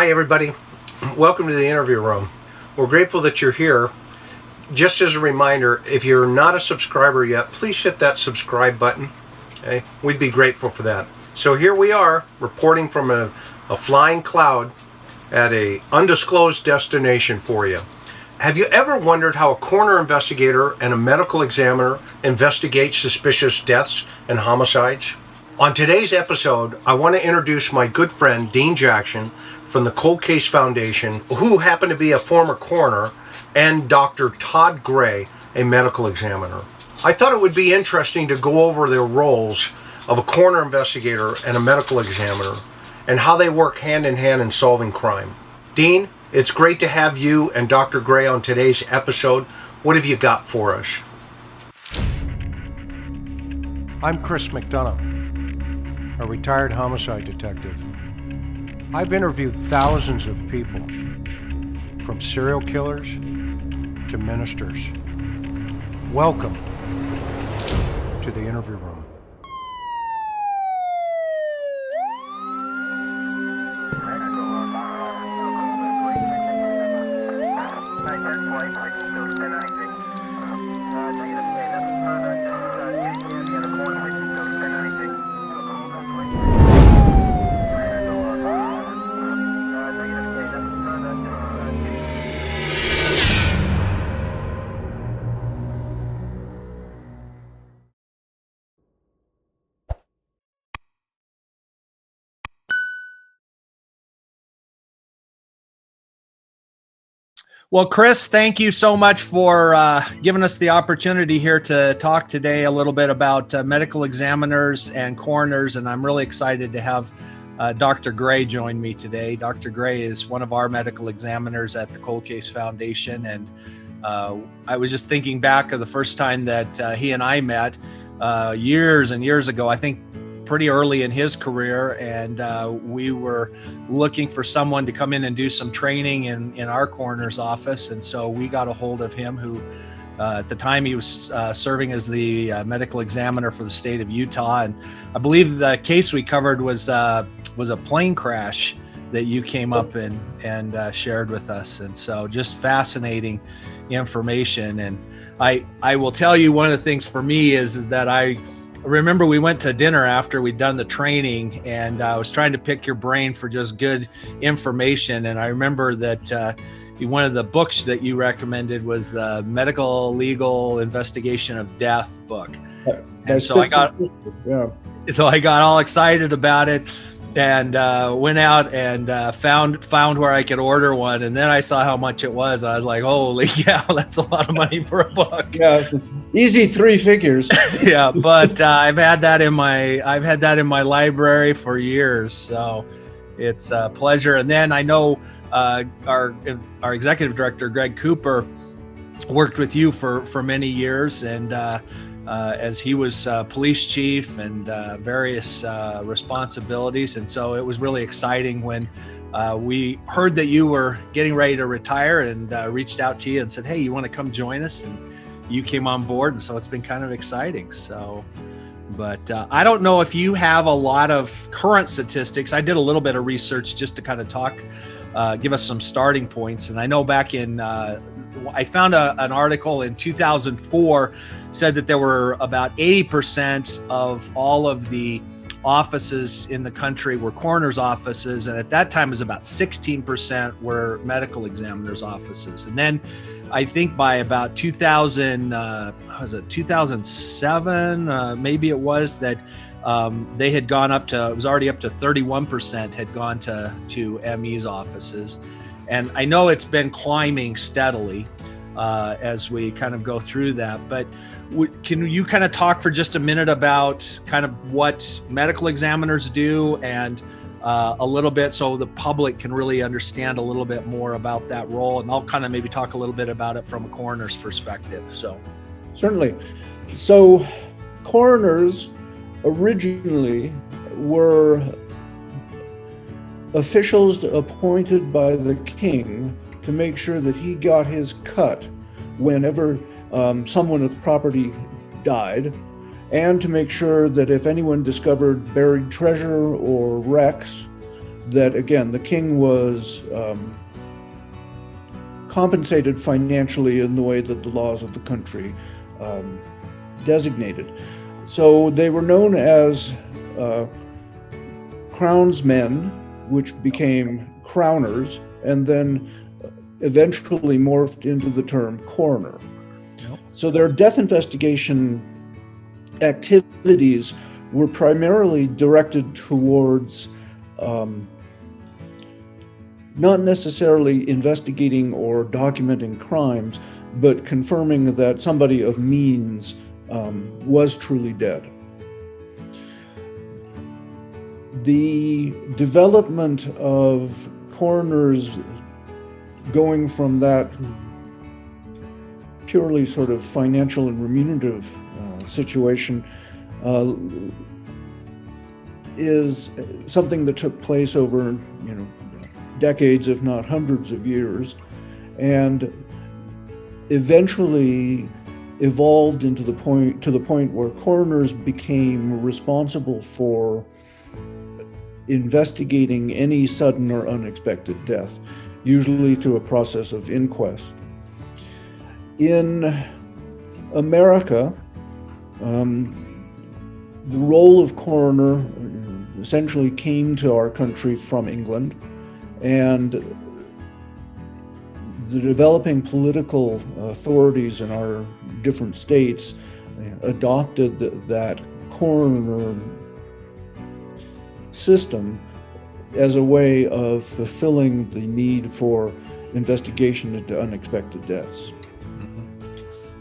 Hi everybody, welcome to the interview room. We're grateful that you're here. Just as a reminder, if you're not a subscriber yet, please hit that subscribe button. Okay? We'd be grateful for that. So here we are, reporting from a flying cloud at a undisclosed destination for you. Have you ever wondered how a coroner investigator and a medical examiner investigate suspicious deaths and homicides? On today's episode, I want to introduce my good friend Dean Jackson from the Cold Case Foundation, who happened to be a former coroner, and Dr. Todd Gray, a medical examiner. I thought it would be interesting to go over their roles of a coroner investigator and a medical examiner and how they work hand in hand in solving crime. Dean, it's great to have you and Dr. Gray on today's episode. What have you got for us? I'm Chris Mcdonough, a retired homicide detective. I've interviewed thousands of people, from serial killers to ministers. Welcome to the interview room. Well, Chris, thank you so much for giving us the opportunity here to talk today a little bit about medical examiners and coroners, and I'm really excited to have Dr. Gray join me today. Dr. Gray is one of our medical examiners at the Cold Case Foundation, and I was just thinking back of the first time that he and I met years and years ago, I think pretty early in his career, and we were looking for someone to come in and do some training in our coroner's office, and so we got a hold of him, who at the time he was serving as the medical examiner for the state of Utah, and I believe the case we covered was a plane crash that you came up and shared with us, and so just fascinating information. And I will tell you, one of the things for me is that I remember we went to dinner after we'd done the training, and I was trying to pick your brain for just good information. And I remember that one of the books that you recommended was the Medical Legal Investigation of Death book. And so I got all excited about it, and went out and found where I could order one, and then I saw how much it was, and I was like, holy cow, that's a lot of money for a book. Yeah, easy three figures. Yeah, but I've had that in my library for years, so it's a pleasure. And then I know our executive director, Greg Cooper, worked with you for many years, and as he was police chief and various responsibilities. And so it was really exciting when we heard that you were getting ready to retire, and reached out to you and said, hey, you want to come join us? And you came on board, and so it's been kind of exciting. So, but I don't know if you have a lot of current statistics. I did a little bit of research just to kind of give us some starting points. And I know back in, I found an article in 2004 said that there were about 80% of all of the offices in the country were coroner's offices. And at that time it was about 16% were medical examiners' offices. And then I think by about 2007, maybe it was, that they had gone up to, it was already up to 31% had gone to ME's offices. And I know it's been climbing steadily as we kind of go through that. But can you kind of talk for just a minute about kind of what medical examiners do, and a little bit so the public can really understand a little bit more about that role? And I'll kind of maybe talk a little bit about it from a coroner's perspective. So certainly. So coroners originally were officials appointed by the king to make sure that he got his cut whenever someone with property died, and to make sure that if anyone discovered buried treasure or wrecks, that, again, the king was compensated financially in the way that the laws of the country designated. So they were known as crownsmen, which became crowners, and then eventually morphed into the term coroner. So their death investigation activities were primarily directed towards not necessarily investigating or documenting crimes, but confirming that somebody of means was truly dead. The development of coroners going from that purely sort of financial and remunerative situation is something that took place over, decades, if not hundreds of years, and eventually evolved to the point where coroners became responsible for investigating any sudden or unexpected death, usually through a process of inquest. In America, the role of coroner essentially came to our country from England, and the developing political authorities in our different states adopted that coroner system as a way of fulfilling the need for investigation into unexpected deaths.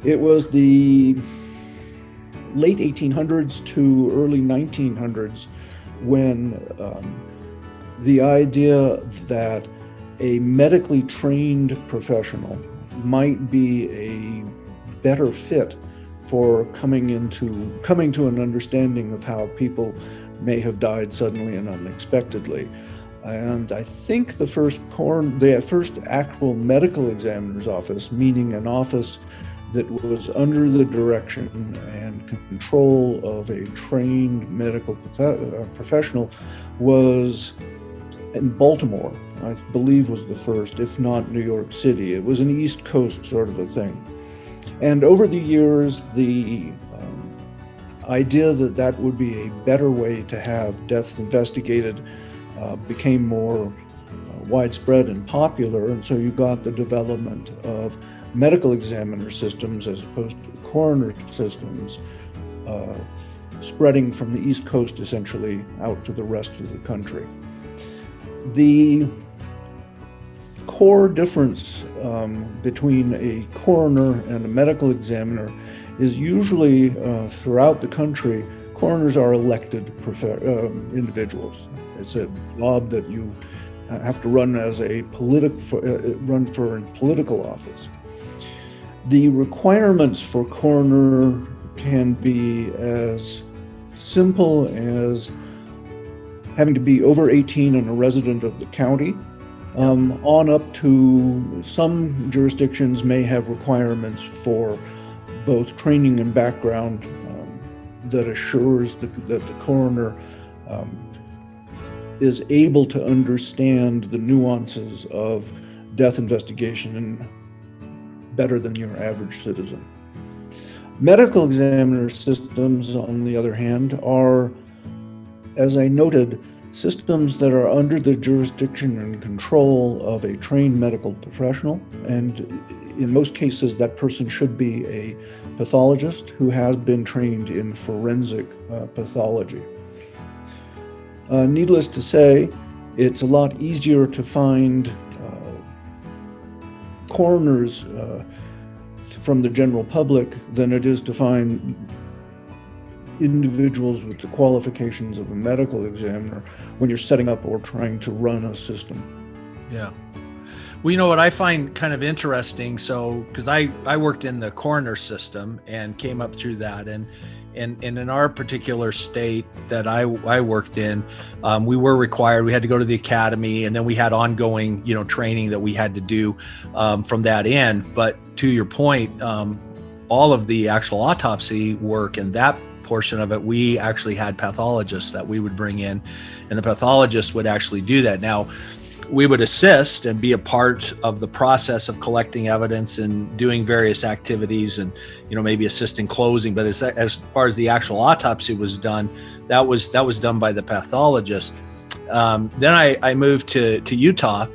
It was the late 1800s to early 1900s when the idea that a medically trained professional might be a better fit for coming to an understanding of how people may have died suddenly and unexpectedly. And I think the first actual medical examiner's office, meaning an office that was under the direction and control of a trained medical professional, was in Baltimore. I believe was the first, if not New York City. It was an East Coast sort of a thing. And over the years, the idea that would be a better way to have deaths investigated became more widespread and popular, and so you got the development of medical examiner systems as opposed to coroner systems, spreading from the East Coast essentially out to the rest of the country. The core difference between a coroner and a medical examiner is usually throughout the country, coroners are elected individuals. It's a job that you have to run as a run for a political office. The requirements for coroner can be as simple as having to be over 18 and a resident of the county, on up to some jurisdictions may have requirements for both training and background that assures that the coroner is able to understand the nuances of death investigation better than your average citizen. Medical examiner systems, on the other hand, are, as I noted, systems that are under the jurisdiction and control of a trained medical professional, and in most cases that person should be a pathologist who has been trained in forensic pathology. Needless to say, it's a lot easier to find coroners from the general public than it is to find individuals with the qualifications of a medical examiner when you're setting up or trying to run a system. Yeah. Well, you know what I find kind of interesting, so because I worked in the coroner system and came up through that, and in our particular state that I worked in, we were required, we had to go to the academy, and then we had ongoing, training that we had to do from that end. But to your point, all of the actual autopsy work and that portion of it, we actually had pathologists that we would bring in, and the pathologist would actually do that. Now, we would assist and be a part of the process of collecting evidence and doing various activities, and maybe assisting closing. But as far as the actual autopsy was done, that was done by the pathologist. Then I moved to Utah,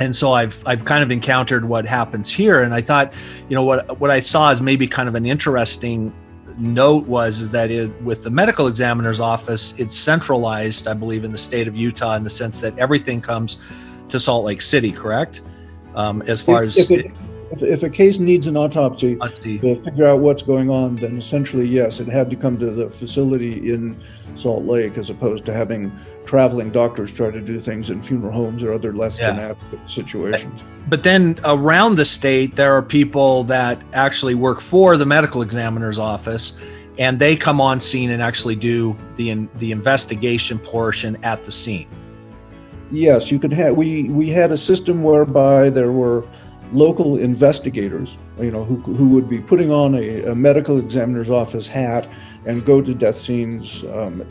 and so I've kind of encountered what happens here. And I thought, what I saw as maybe kind of an interesting note is that with the medical examiner's office, it's centralized, I believe, in the state of Utah, in the sense that everything comes to Salt Lake City, correct? As far as if a case needs an autopsy to figure out what's going on, then essentially, yes, it had to come to the facility in Salt Lake, as opposed to having traveling doctors try to do things in funeral homes or other less than adequate situations. But then around the state, there are people that actually work for the medical examiner's office, and they come on scene and actually do the investigation portion at the scene. Yes, you could have. We had a system whereby there were local investigators, who would be putting on a medical examiner's office hat and go to death scenes,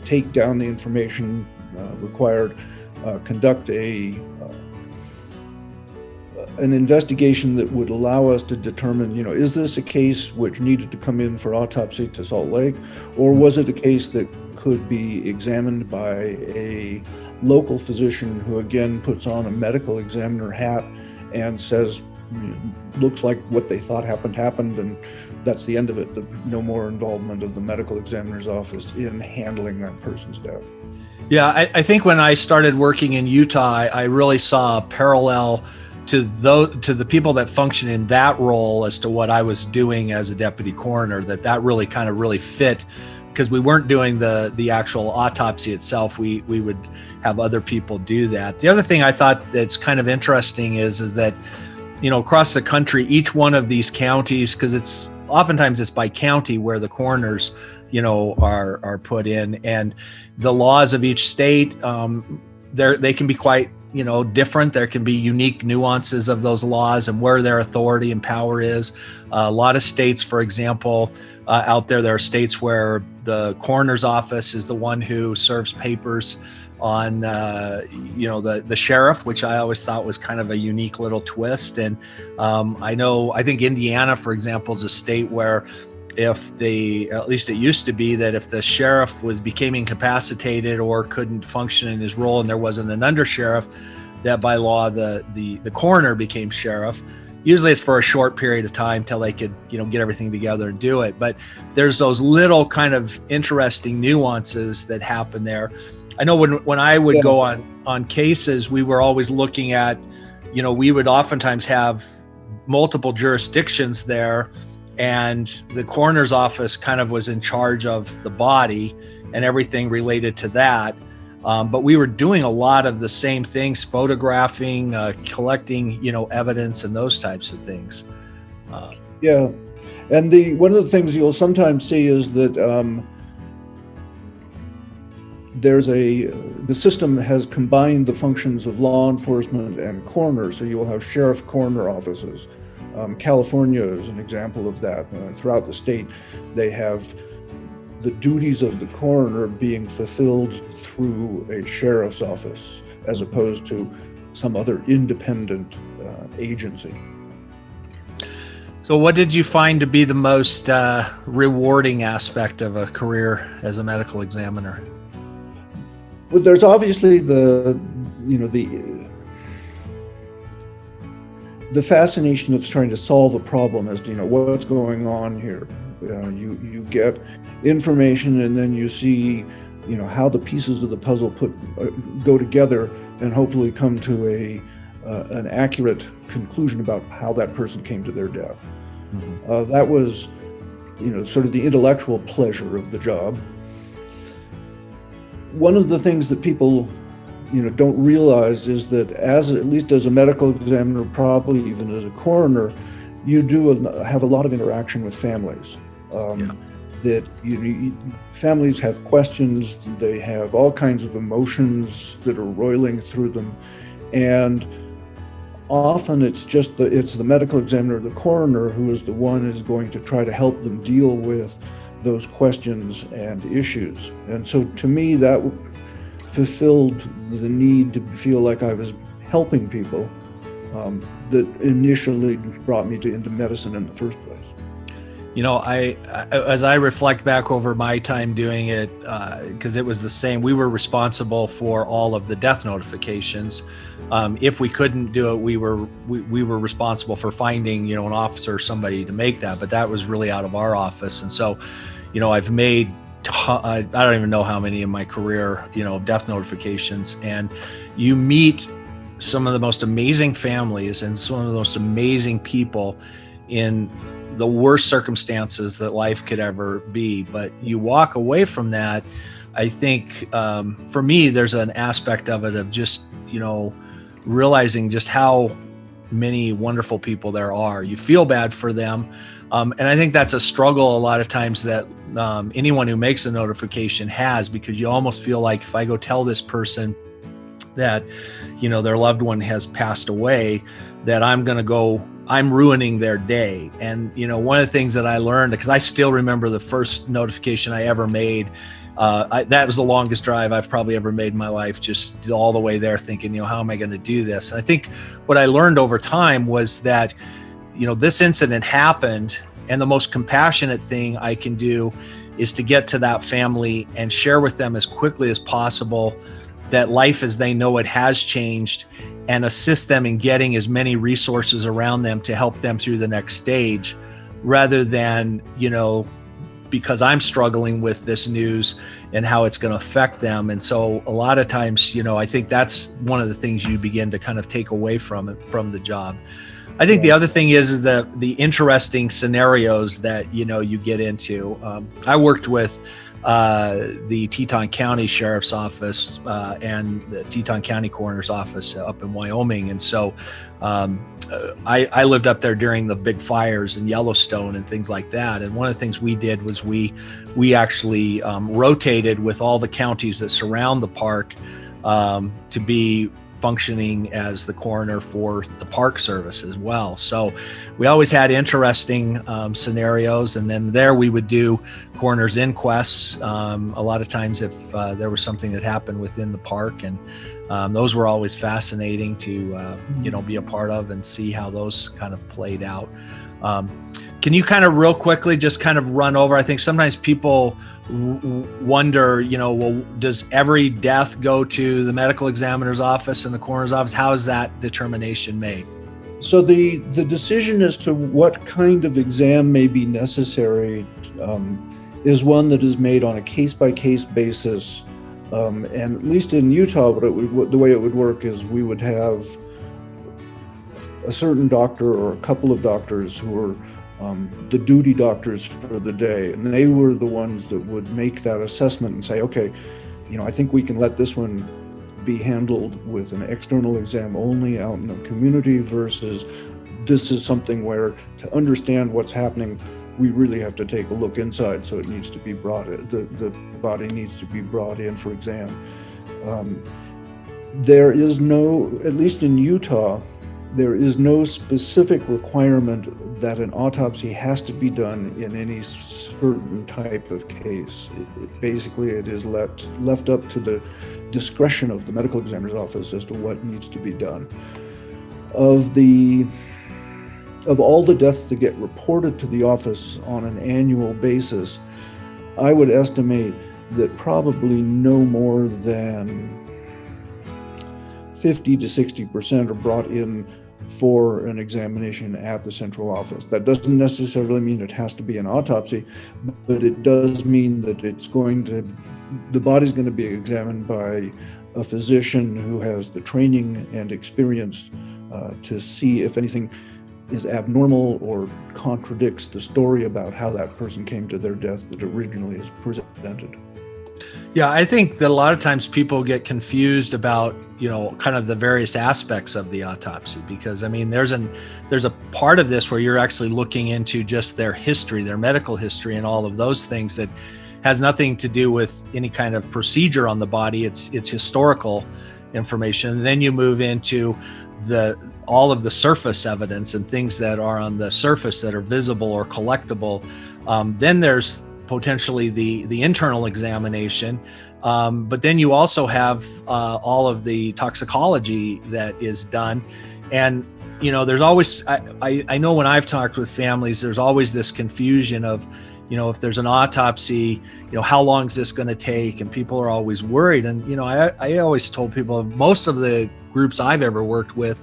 take down the information required, conduct an investigation that would allow us to determine, is this a case which needed to come in for autopsy to Salt Lake, or was it a case that could be examined by a local physician who again puts on a medical examiner hat and says, looks like what they thought happened, and that's the end of it. No more involvement of the medical examiner's office in handling that person's death. Yeah, I think when I started working in Utah, I really saw a parallel to the people that function in that role as to what I was doing as a deputy coroner. That really fit, because we weren't doing the actual autopsy itself. We would have other people do that. The other thing I thought that's kind of interesting is that, across the country, each one of these counties, because oftentimes it's by county where the coroners, are put in, and the laws of each state, they can be quite, different. There can be unique nuances of those laws and where their authority and power is. A lot of states, for example, out there are states where the coroner's office is the one who serves papers on, the sheriff, which I always thought was kind of a unique little twist. And I think Indiana, for example, is a state where at least it used to be, that if the sheriff became incapacitated or couldn't function in his role and there wasn't an undersheriff, that by law the coroner became sheriff. Usually it's for a short period of time till they could, get everything together and do it. But there's those little kind of interesting nuances that happen there. I know when I would go on cases, we were always looking at, we would oftentimes have multiple jurisdictions there, and the coroner's office kind of was in charge of the body and everything related to that. But we were doing a lot of the same things, photographing, collecting, evidence and those types of things. Yeah. And one of the things you'll sometimes see is that the system has combined the functions of law enforcement and coroner. So you will have sheriff coroner offices. California is an example of that. Throughout the state, they have the duties of the coroner being fulfilled through a sheriff's office, as opposed to some other independent agency. So what did you find to be the most rewarding aspect of a career as a medical examiner? Well, there's obviously the fascination of trying to solve a problem as to, what's going on here. You get information, and then you see, how the pieces of the puzzle go together, and hopefully come to an accurate conclusion about how that person came to their death. Mm-hmm. That was, sort of the intellectual pleasure of the job. One of the things that people don't realize is that at least as a medical examiner, probably even as a coroner, you do have a lot of interaction with families. That families have questions, they have all kinds of emotions that are roiling through them, and often it's the medical examiner, the coroner, who is the one is going to try to help them deal with those questions and issues. And so to me, that fulfilled the need to feel like I was helping people that initially brought me into medicine in the first place. You know, I as I reflect back over my time doing it, because it was the same, we were responsible for all of the death notifications. If we couldn't do it, we were responsible for finding, you know, an officer or somebody to make that, but that was really out of our office. And so, you know, I've made, I don't even know how many in my career, you know, death notifications, and you meet some of the most amazing families and some of the most amazing people in the worst circumstances that life could ever be. But you walk away from that, I think, for me, there's an aspect of it of just, you know, realizing just how many wonderful people there are. You feel bad for them. And I think that's a struggle a lot of times that anyone who makes a notification has, because you almost feel like if I go tell this person that, you know, their loved one has passed away, that I'm ruining their day. And, you know, one of the things that I learned, because I still remember the first notification I ever made, that was the longest drive I've probably ever made in my life, just all the way there thinking, you know, how am I going to do this? And I think what I learned over time was that, you know, this incident happened, and the most compassionate thing I can do is to get to that family and share with them as quickly as possible that life as they know it has changed, and assist them in getting as many resources around them to help them through the next stage, rather than, you know, because I'm struggling with this news and how it's going to affect them. And so a lot of times, you know, I think that's one of the things you begin to kind of take away from it, from the job. I think the other thing is that the interesting scenarios that, you know, you get into. I worked with the Teton County Sheriff's Office and the Teton County Coroner's Office up in Wyoming. And so I lived up there during the big fires in Yellowstone and things like that. And one of the things we did was we actually rotated with all the counties that surround the park to be functioning as the coroner for the Park Service as well. So we always had interesting scenarios, and then there we would do coroner's inquests a lot of times if there was something that happened within the park, and those were always fascinating to you know, be a part of and see how those kind of played out. Can you kind of real quickly just kind of run over? I think sometimes people wonder, you know, well, does every death go to the medical examiner's office and the coroner's office? How is that determination made? So the decision as to what kind of exam may be necessary is one that is made on a case-by-case basis. And at least in Utah, the way it would work is we would have a certain doctor or a couple of doctors who were the duty doctors for the day, and they were the ones that would make that assessment and say, okay, you know, I think we can let this one be handled with an external exam only out in the community, versus this is something where, to understand what's happening, we really have to take a look inside, so it needs to be brought in, the body needs to be brought in for exam. There is no, at least in Utah, there is no specific requirement that an autopsy has to be done in any certain type of case. Basically, it is left up to the discretion of the medical examiner's office as to what needs to be done. Of all the deaths that get reported to the office on an annual basis, I would estimate that probably no more than 50 to 60% are brought in for an examination at the central office. That doesn't necessarily mean it has to be an autopsy, but it does mean that the body's going to be examined by a physician who has the training and experience to see if anything is abnormal or contradicts the story about how that person came to their death that originally is presented. Yeah, I think that a lot of times people get confused about, you know, kind of the various aspects of the autopsy, because I mean, there's a part of this where you're actually looking into just their history, their medical history, and all of those things that has nothing to do with any kind of procedure on the body. It's historical information. And then you move into all of the surface evidence and things that are on the surface that are visible or collectible. Then there's potentially the internal examination. But then you also have all of the toxicology that is done. And, there's always, I know when I've talked with families, there's always this confusion of, if there's an autopsy, how long is this going to take? And people are always worried. And, I always told people, most of the groups I've ever worked with,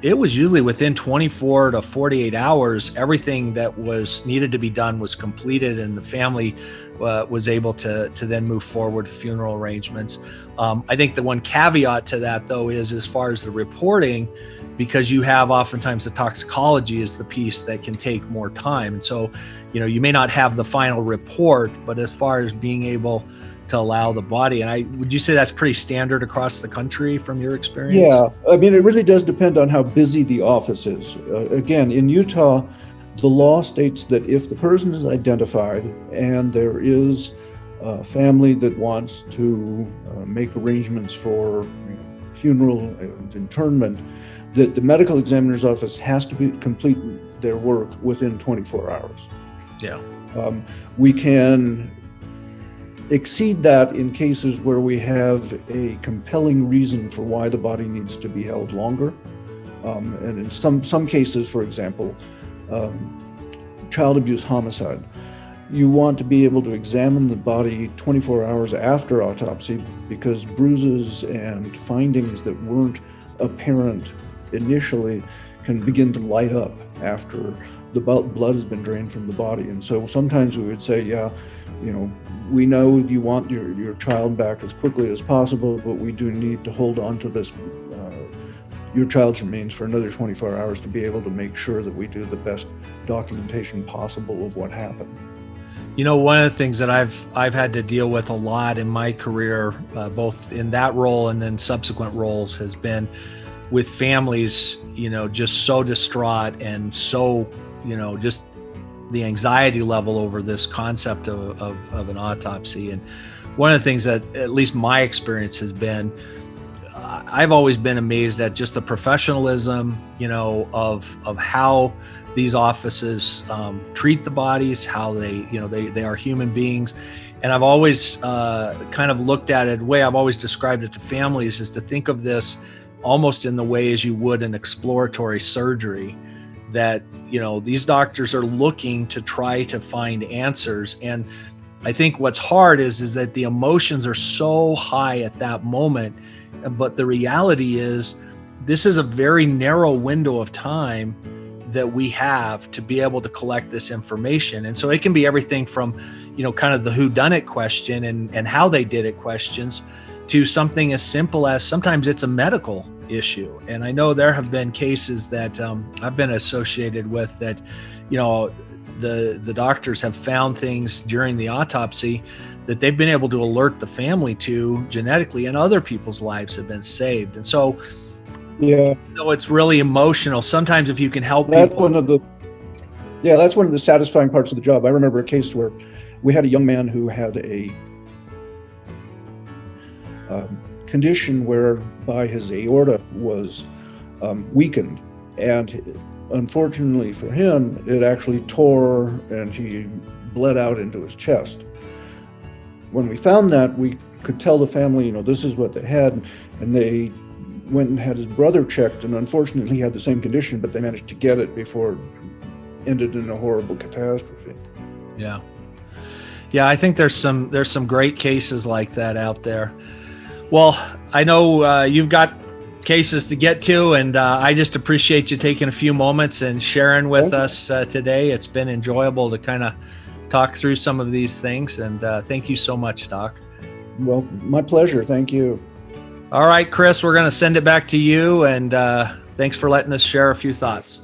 it was usually within 24 to 48 hours, everything that was needed to be done was completed, and the family was able to then move forward with funeral arrangements. I think the one caveat to that, though, is as far as the reporting, because you have oftentimes the toxicology is the piece that can take more time. And so, you may not have the final report, but as far as being able to allow the body, and would you say that's pretty standard across the country from your experience? Yeah, it really does depend on how busy the office is. Again, in Utah, the law states that if the person is identified and there is a family that wants to make arrangements for funeral and internment, that the medical examiner's office has to complete their work within 24 hours. Yeah. We can exceed that in cases where we have a compelling reason for why the body needs to be held longer. And in some cases, for example, child abuse homicide, you want to be able to examine the body 24 hours after autopsy, because bruises and findings that weren't apparent initially can begin to light up after the blood has been drained from the body. And so sometimes we would say, we know you want your child back as quickly as possible, but we do need to hold on to this, your child's remains for another 24 hours to be able to make sure that we do the best documentation possible of what happened. One of the things that I've had to deal with a lot in my career, both in that role and then subsequent roles, has been with families, just so distraught and so, just the anxiety level over this concept of an autopsy. And one of the things that at least my experience has been, I've always been amazed at just the professionalism, of how these offices treat the bodies, how they are human beings. And I've always kind of looked at it, the way I've always described it to families is to think of this almost in the way as you would an exploratory surgery, that, these doctors are looking to try to find answers. And I think what's hard is that the emotions are so high at that moment, but the reality is this is a very narrow window of time that we have to be able to collect this information. And so it can be everything from, kind of the whodunit question and how they did it questions, to something as simple as sometimes it's a medical issue. And I know there have been cases that I've been associated with that, the doctors have found things during the autopsy that they've been able to alert the family to genetically, and other people's lives have been saved. And so, it's really emotional. Sometimes if you can help that's people. That's one of the satisfying parts of the job. I remember a case where we had a young man who had a condition whereby his aorta was weakened, and unfortunately for him, it actually tore and he bled out into his chest. When we found that, we could tell the family, this is what they had, and they went and had his brother checked, and unfortunately he had the same condition, but they managed to get it before it ended in a horrible catastrophe. Yeah, I think there's some great cases like that out there. Well, I know you've got cases to get to, and I just appreciate you taking a few moments and sharing with us today. It's been enjoyable to kind of talk through some of these things, and thank you so much, Doc. Well, my pleasure. Thank you. All right, Chris, we're going to send it back to you, and thanks for letting us share a few thoughts.